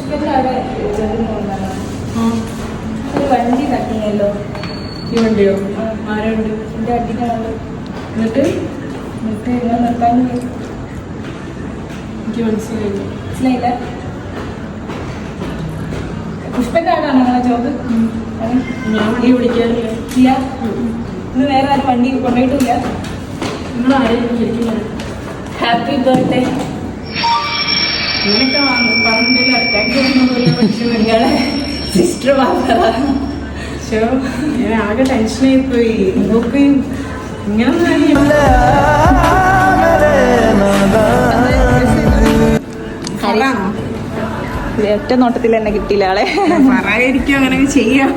പുഷ്പന്റെ അവിടെ ഒരു വണ്ടി തട്ടിയല്ലോ. ഈ വണ്ടിയോ? ആരുണ്ട്? എൻ്റെ വണ്ടിൻ്റെ കണ്ടു. എന്നിട്ട് ഞാൻ നിർത്താൻ എനിക്ക് മനസ്സിലായില്ല. മനസ്സിലായില്ല. പുഷ്പന്റെ ആടാണ് നിങ്ങളെ ജോബ്? ഞാൻ വണ്ടി ഓടിക്കാറില്ല. ഇല്ല. ഇന്ന് നേരെ ആരും വണ്ടി കൊണ്ടുപോയിട്ടില്ല. നിങ്ങൾ ആരെയും ശരിക്കും ഹാപ്പി ബർത്ത്ഡേ. അങ്ങനെയൊക്കെ പറഞ്ഞില്ല. അറ്റാക്ക് ചെയ്യുന്ന പോലെ പക്ഷെ നിങ്ങളെ സിസ്റ്റർ മാത്രമാണ്. പക്ഷേ ഞാൻ ആകെ ടെൻഷനായി പോയി. നോക്ക് ഇങ്ങനെ ഒറ്റ നോട്ടത്തിൽ തന്നെ കിട്ടിയില്ല ആളെ. പറയാതിരിക്കും അങ്ങനെ ചെയ്യാം.